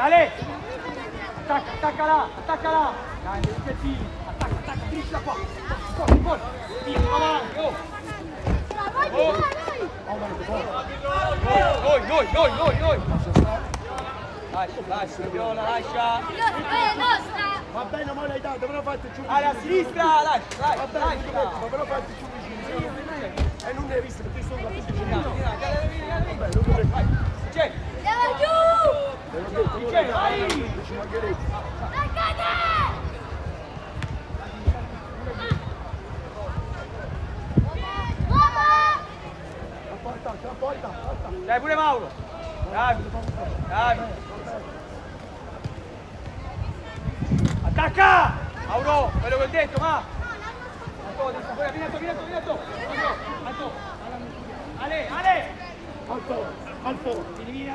Ale! Attacca là! Dai, Michettini! Attacca, finisci da qua! Fuori! Via, avanti, oh! Noi! Lascia, Viola, lascia! Va bene, ma l'hai dato, però fate giù. A sinistra, lascia! Va bene, però fate giù vicino. E non ne hai visto perché sono la più vicina. Vabbè, non dovrei fare. C'è! Te l'ho detto, non C'è, vai! ci mancherebbe. Porta. Dai pure Mauro! Bravi! Attacca! Mauro, quello che ho detto, ma! Vieni! Ale! Alto! Vieni!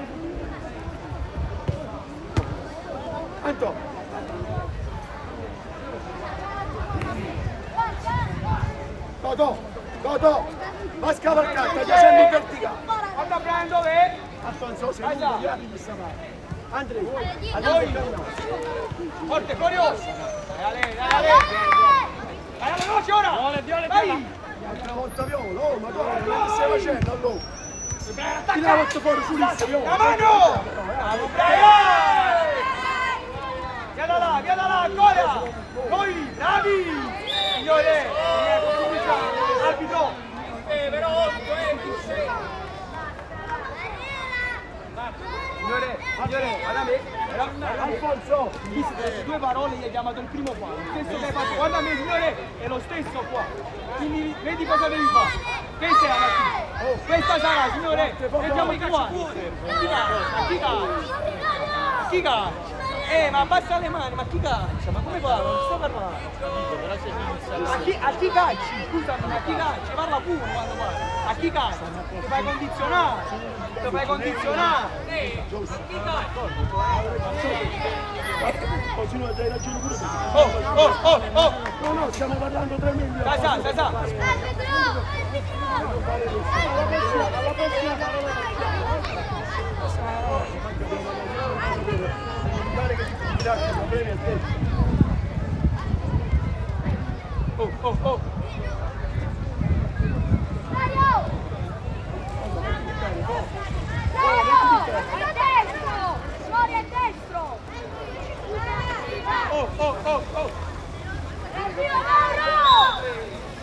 Anto! Toto! Va scavalcata, stai facendo in verticale! Guarda Brian dov'è? Attenzione, se non mi apri questa parte! Andrea, Forte, curioso! Dai Ale! Vai alla veloce ora! Vai! L'altra volta Viola, oh madonna, che stai facendo allora? Ti la metto fuori sulista, Viola! La mano! Bravo Brian! Via da là, ancora! Noi, bravi! Signore, arbitro! Però 8, tu sei! Signore, guarda me! Alfonso! Queste due parole gli hai chiamato il primo qua, lo stesso che hai fatto, guarda me signore, è lo stesso qua. Quindi vedi cosa devi fare. Questa è la partita. Questa sarà, signore, mettiamo i calci fuori. A chi calcia? Ma abbassa le mani, ma chi calcia? Ma come fa? Non sto parlando. A chi calci? Scusami, a chi calci? Parla pure quando parli. A chi calci? Ti fai condizionare. Continua, hai ragione pure tu. No, stiamo parlando 3 milioni. Dai, sa. Alla prossima parola. Guarda che ti tirate i problemi a te. Oh.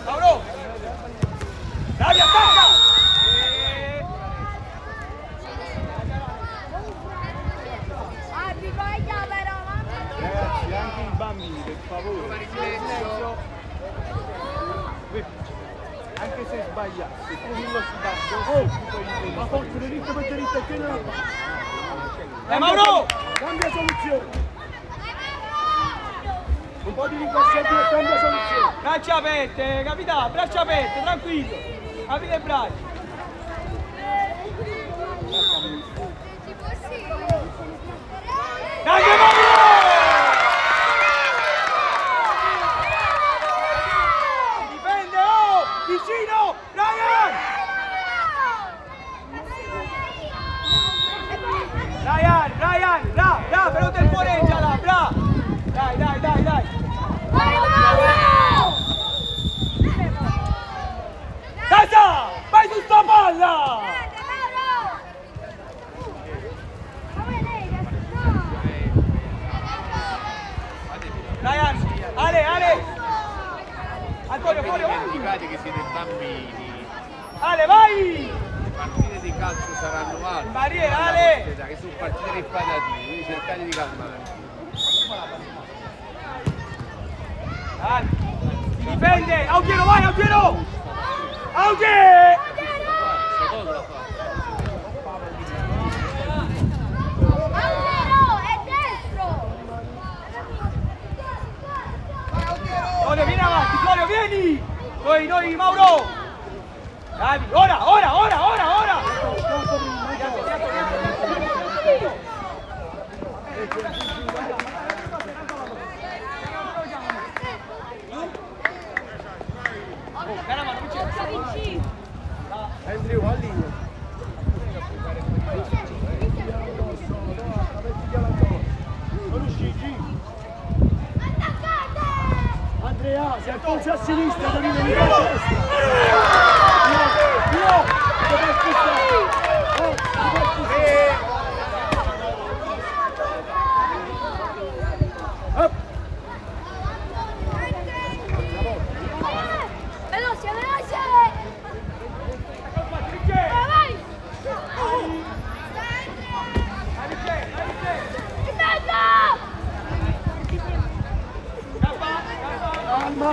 Mauro! Bravi, attacca! Ragazzi, anche i bambini, per favore. Silenzio. Anche se sbagliassi, quello si dà. Ma forse diritto per diritto e che non ha. Mauro! Cambia soluzione. Un po' di ricorsetto e cambia soluzione. Braccia aperte, capitano, braccia aperte, tranquillo. Aprite le braccia. Grande Mauro! Si difende, oh! Vicino! Brian, bravo, però temporeggiala, bravo! Dai! Sasa! Vai su sta palla! Brian, Ale! Antonio, fuori! Dimenticate che siete bambini. Ale, vai! Le partite di calcio saranno altre. Barriera, Ale! Che sono partite riparative, quindi cercate di calmarvi. Dai, si difende! Aughiero, vai, Aughiero! Aughi! Florio, vieni avanti, Florio, vieni! Noi, Mauro! Dai, ora! Andrew, all'inizio. Alfonso a sinistra, Danilo di destra. Io, dove Veloce, veloce! Vai! In mezzo! Calma,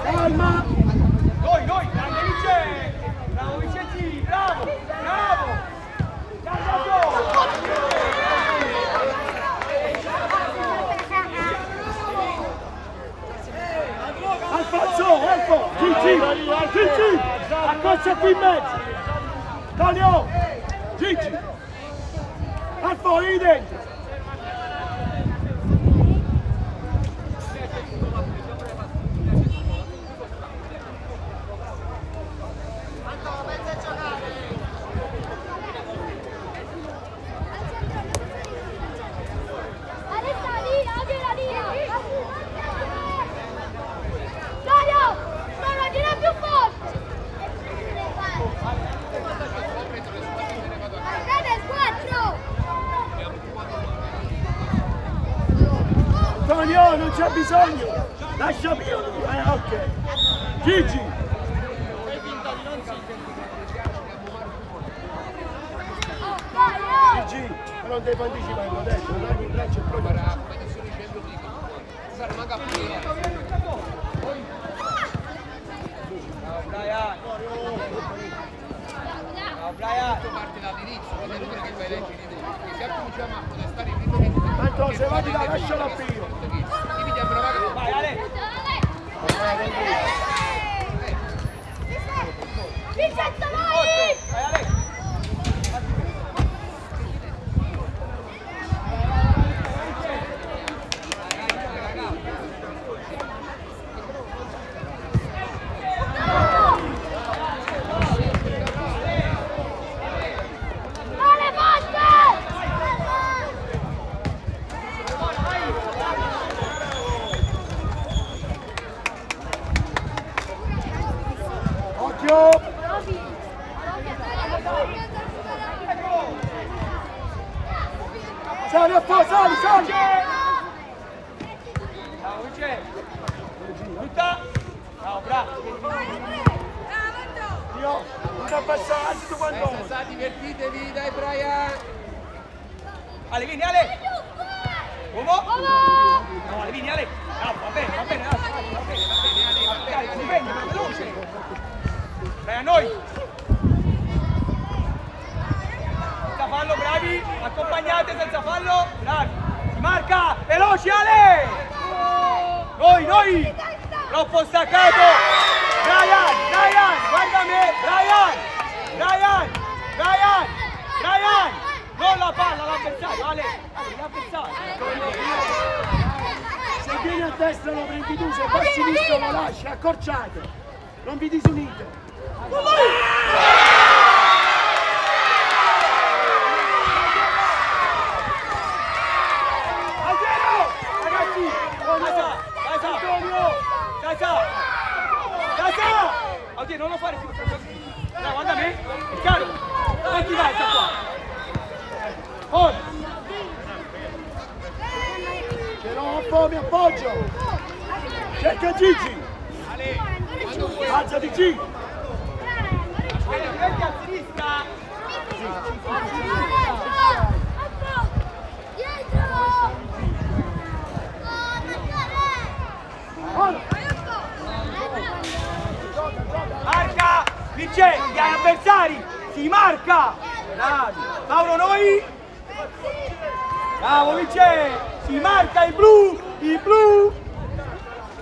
calma. Noi, grande Vice! Bravo Vicenzi, bravo! Alfo, Gigi, accorcia qui in mezzo. Tonio, Gigi, Alfo, lì dentro. Antonio, non c'è bisogno! Lascia mio! Ok! Gigi! Gigi! Non devo anticipare, l'ho detto, non dai in braccio e proprio. Parte dall'inizio, non è numero che fai leggi di noi. Se cominciamo a protestare in primo Tanto se va di là, lasciala a Pio. Vai Ale! Vincenzo, vai! Vai Ale! Sali a po', sali! Bravo Vice! Tutta! Bravo, bravo! Io, non abbassare, anzi tu quando vuoi. Divertitevi, dai Brian! Ale, vieni Ale! Uomo! No, Ale, vieni Ale! Bravo, va bene, veloce! Dai a noi! Senza fallo, bravi! Accompagnate senza fallo! Bravi! Si marca! Veloci Ale! Noi! Troppo staccato! Brian! Guarda me! Brian! Non la palla l'avversario, Ale! L'avversario! Se vieni a destra lo prendi tu, se va a sinistra lo lasci, accorciate! Non vi disunite! Casa! Oddio, non lo fare più! Dai, guarda me! È caro! Non ti vai, qua! Ora! Ce l'ho un po', mi appoggio! Cerca Gigi! Alzati Gigi! Metti a sinistra! Marca! Vince! Gli avversari! Si marca! Bravi! Mauro noi! Bravo Vince! Si marca il blu!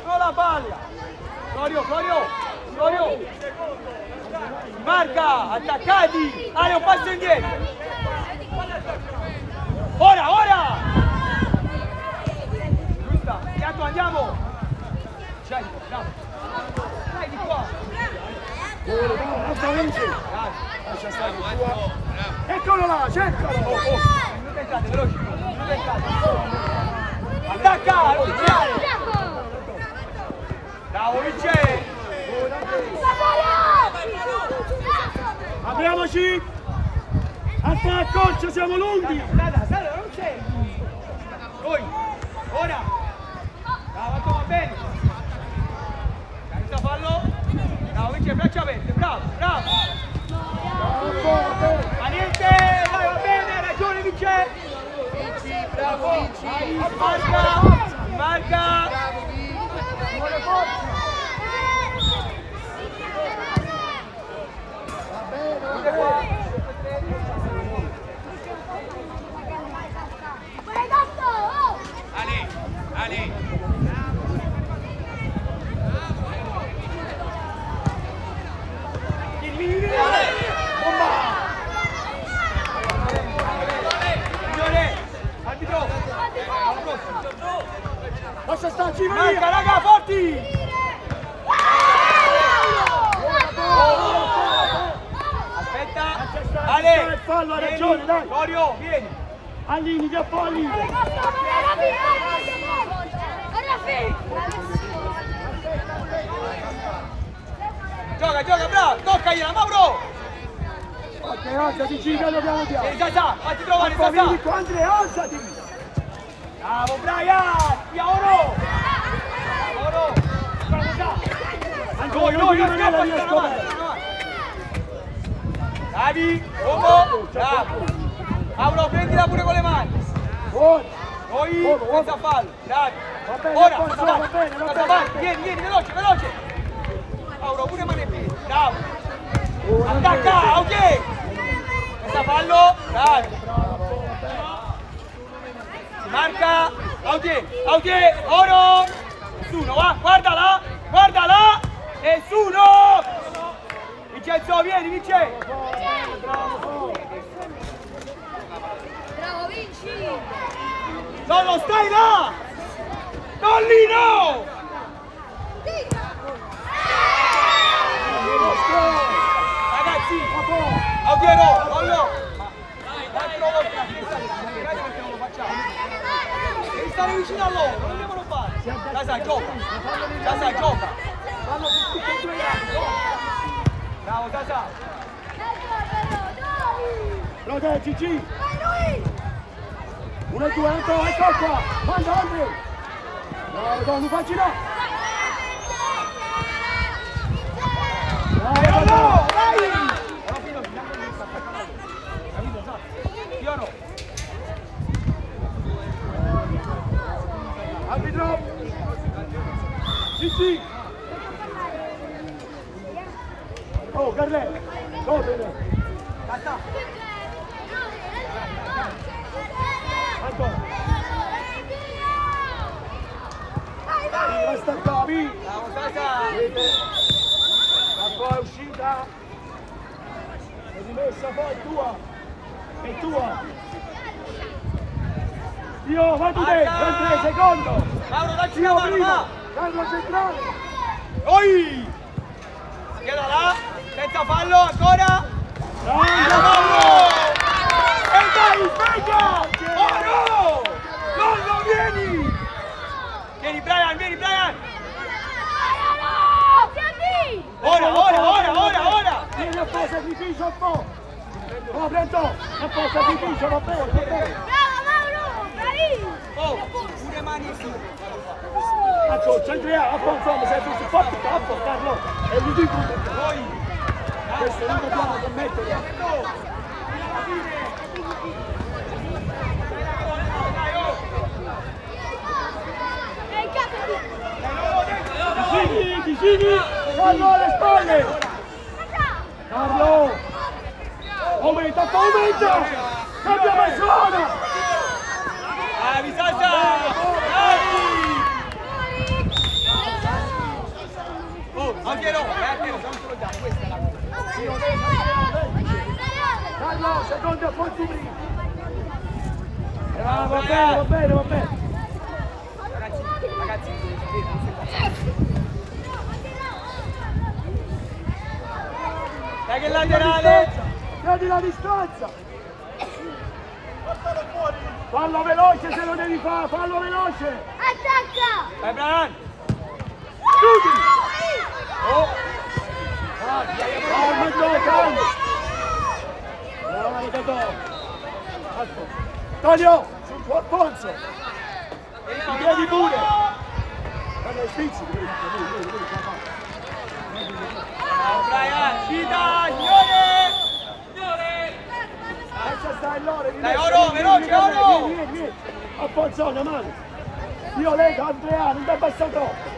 Con la palla! Florio! Si marca! Attaccati! Ale, un passo indietro! Ora! Giusta! Piatto, andiamo! Bravo! Dai di qua! Alza Vinci! Lascia stare tua! Eccolo là, cercalo! Non entrate, veloci! Attacca! Bravo Vince! Apriamoci! Attacco, ci siamo lunghi! Sala, non c'è! Noi! Ora! Bravo, va bene! Senza fallo! Bravo Vince, braccia aperte! Bravo! Ma niente! Dai, va bene! Ragione Vince! Vinci, bravo Vinci. Marca! Ali. Signore! Arbitro! Lascia starci, Marca, raga, forti! Aspetta! Ale! Fallo, ha ragione, dai! Florio, vieni! Allini, già Allini! Gioca, bravo! Toccagliela, Mauro! Ok, alzati, Giga, dobbiamo piano! Vieni, Sasà, fatti trovare, Sasà! Vieni qua, Andrea, alzati! Bravo, Brian! Via, Oro! Ancora, Noi, non è la mia scappa, scoperta! Bravi, Uomo, bravo! Mauro, prendila pure con le mani! Buono! Noi, senza fallo, bravi! Va bene, Ora, va bene, avanti, vieni, veloce! Mauro, pure mani e piedi, bravo! Attacca, ok! Senza fallo, bravi! Si marca, Audie, Oro! Nessuno, va, guardala! Nessuno! Vincenzo, vieni, Vince! Bravo Vinci! Non stai là! Non lì, no! Ragazzi, Audiero, collo! L'altro volta, magari perché non lo facciamo. Devi stare vicino a loro, non devono fare. Casa, gioca. Vanno su tutti e due gli bravo, Casa. Proteggi, G! 1 e 2, Antonio, ecco qua! Manda, Andrea! Bravo, non facci là! No, vai! Capito, sa? Io Arbitro! Gigi! Oh, Carle! Oh, bene! Basta! Ancora! Basta Gabi! Bravo, Casa! La tua è uscita! È rimessa poi, è tua! Io, vai tu te! 3 secondo! Mauro, dacci Io una mano, prima! va! Carlo centrale! Oi! Scheda là, senza fallo, ancora! Bravo! Mauro! E dai, sveglia! Oro! Lollo, vieni! Vieni, Brian! Ora! Vieni a fare sacrificio a po'! Oh, Brento! A po' sacrificio, va bene! Bravo Mauro! Bravissimo! Oh, pure mani su! Ecco, centriamo, a po' insomma, sei più forte, a po' Carlo! È ridicolo! Noi! Questo non dobbiamo permettere! Vicini! Carlo alle spalle! Carlo! Aumenta! Cambia persona! Bravi, Sasa! Bravi! Oh, Anchero, non te lo dà, questa è la Carlo, secondo poi tu prima! Va bene! Ragazzi, dai che laterale! Vedi la distanza! Fallo veloce se lo devi fare, fallo veloce! Attacca! Vai Brian! chiudi! Oh! Calma, calma! Bravo, Totò! Tonio, sul tuo Alfonso! Ti vieni pure! Guarda i spizzi, vedi qua. Brian, Gita, signore! Lascia stare l'ore, Dai, Oro, veloce, Oro! Vieni. Alfonso, una mano! Io leggo, Andrea, non ti abbassa troppo!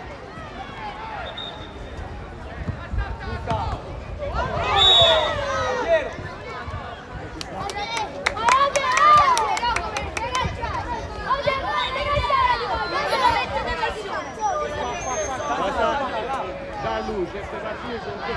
Da lui, queste partite sono così.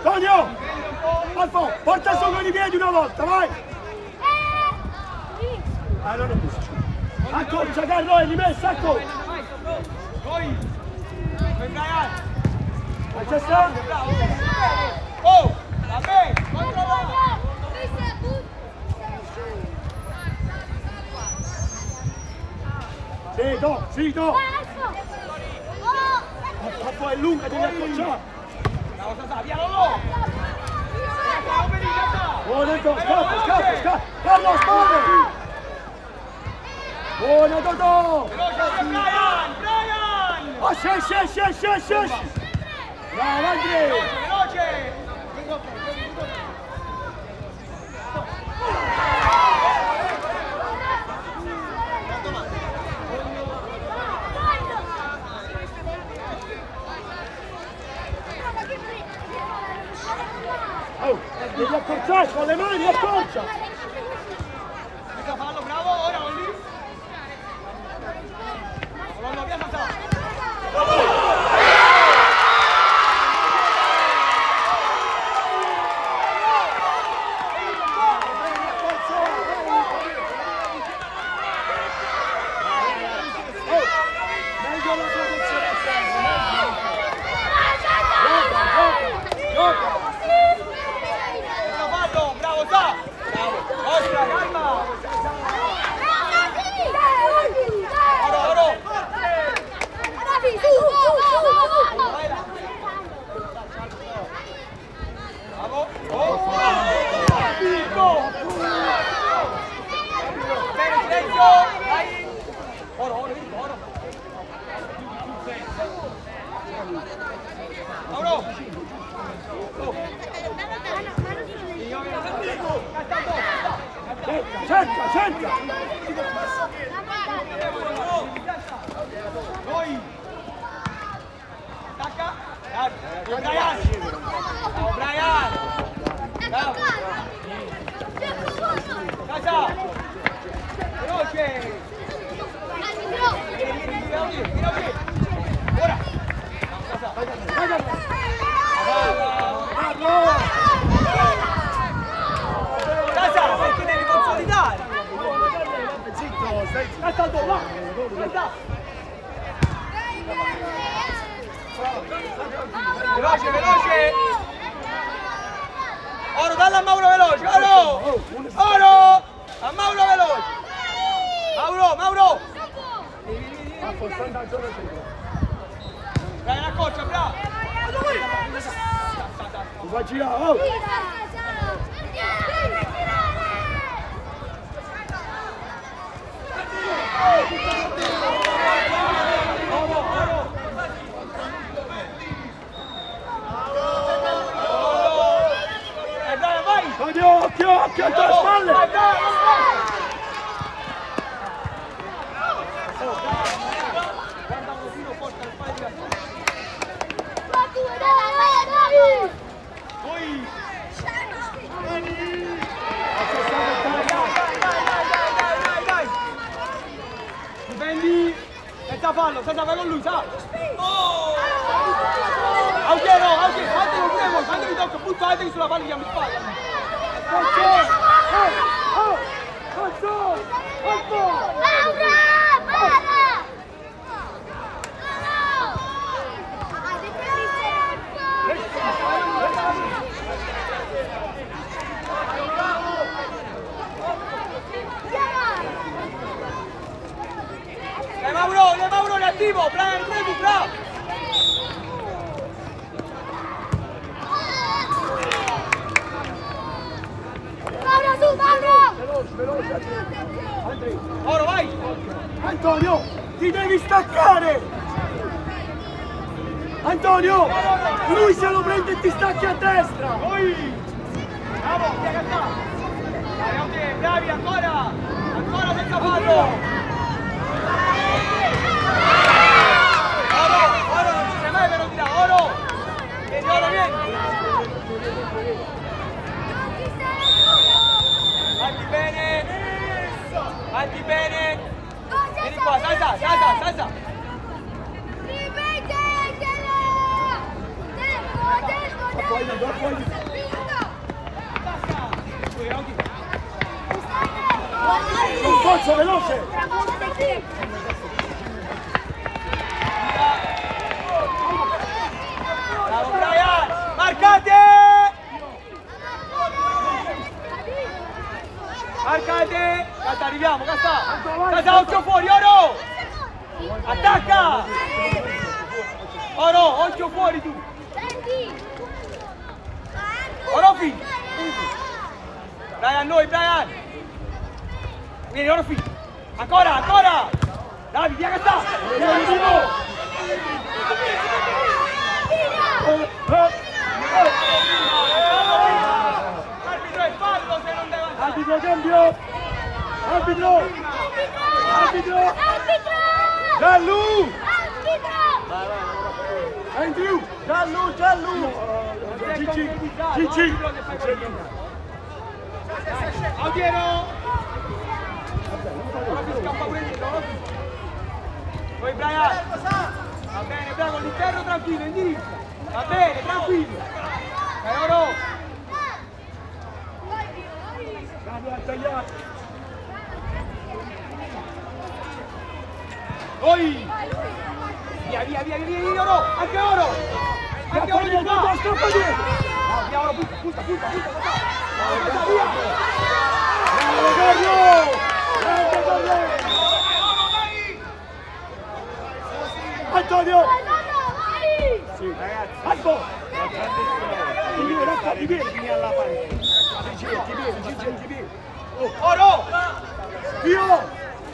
Tonio! Alfo, porta su con i piedi una volta, vai! Non è così. Accorcia, Carlo, è rimessa, accorcia! Poi! Brian! C'è sta? Oh! Vabbè! Controlla! Sì, do! Alfo è lunga, devi accorciare! Bravo Sasà, via Lolo! Buona, scappa! Carlo, spade! Buona, Totò! Veloce, Brian! Oh, scendi! Bravo, Andrea! Veloce! Oh, devi accorciare con le mani, accorcia! Questo fallo, bravo, ora Olli! Colonna via Sasà! Meglio la protezione a Fallo, bravo Sa! Bravo! Ostra, calma! Oro! Vai là! Bravo! Oh! Figo! Bene, silenzio! Vai! Oro! Mauro! Cerca! Noi! Attacca! Brian! Bravo Brian! Bravo! Casa! Veloce! Vieni! Ora! Casa, perché devi consolidare! Zitto, stai zitto, va! Veloce! Oro, dalla a Mauro veloce! Oro! A Mauro veloce! Mauro! Dai, una coccia, bravo! Va girare, oh! Vai! Occhio, a tua spalle! Senza fallo, vai con lui, sa! Autiero, fatelo pure voi, quando vi tocca, buttatevi sulla palla, mi spalla! Mauro, è attivo, Brian, bravo! Veloce. Mauro, vai! Antonio, ti devi staccare! Antonio, lui se lo prende e ti stacchi a destra! Bravo, bravi, ancora senza fallo! Oro, non ci sei mai per dire, Oro! Vieni, Oro, vieni! Fatti bene! Vieni qua, salsa! Un forza, veloce! Bravo Brian! Marcate! Casta, arriviamo, Casta, occhio fuori, Oro! Attacca! Oro, occhio fuori tu! Orofi! Brian, Brian! Vieni, Orofi! Ancora! Davi, via Casta! Arbitro, è fallo se non deve andare! Arbitro, cambio! Arbitro! Giallo! Andrew! Giallo! Gigi! Autiero! Scappa pure dietro, poi Brian! Va bene, bravo, l'interno tranquillo, indirizza! Va bene, tranquillo! Dai, Oro! Poi! Via, Oro! Anche Oro di qua! Scappa dietro! Via, Oro, punta! Via! Bravo Carlo! Antonio! Sì, ragazzi! Alto! Ti vieni alla parte! Ti vieni! Oro! Pio!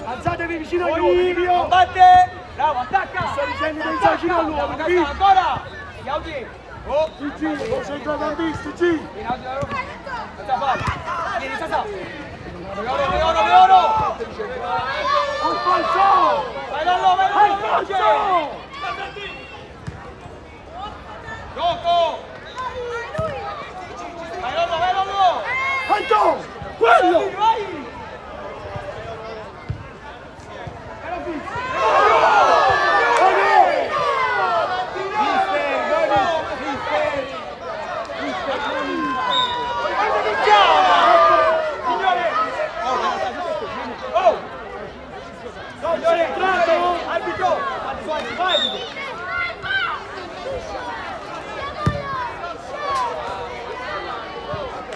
Alzatevi vicino agli uomini, Pio! Combatte! Bravo, attacca! Sto dicendo di alzare vicino all'uomo, Attacca, ancora! Gli Gigi, concentrati al visto, Gigi! Vieni, Oro! Senza fallo! Vieni, Sasa! Oro! Alfonso! Vai, Lollo! Alfonso! Gioco! Vai, Lollo! Anto! Quello! Vai!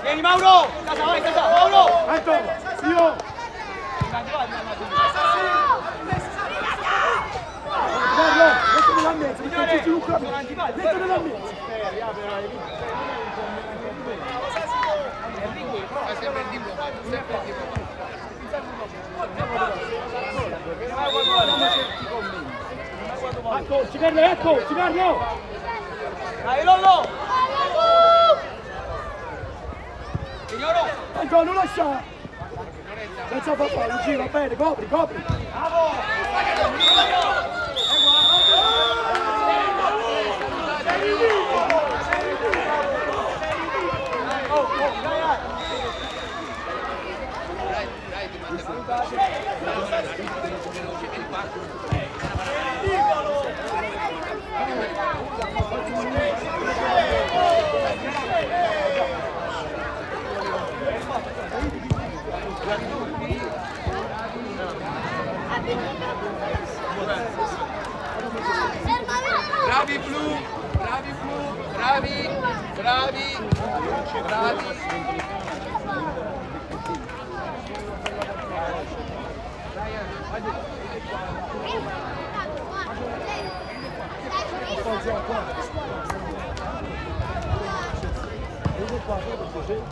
Vieni Mauro! Casa, Mauro! Anto! Io! Guarda, mettilo nella mezza, perché Gigi Luca! Mettilo nella mezza! Sempre il diplomato. Ecco, ci perdo! Dai Lollo! Signoro! Anto, non lascia! Senza far fallo, Gigi, va bene, copri! Dai, ti manda Bravi blu, bravi blu, bravi, bravi, bravi.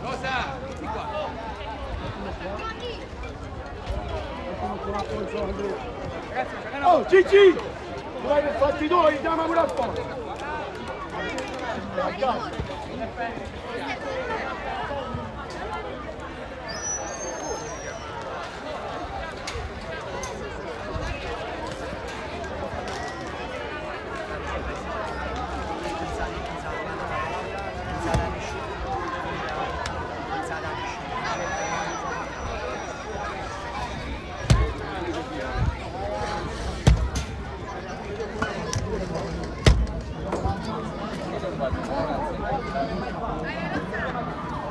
Rosa, vieni qua. Oh, Gigi! Tu hai fatti due, andiamo pure a fare!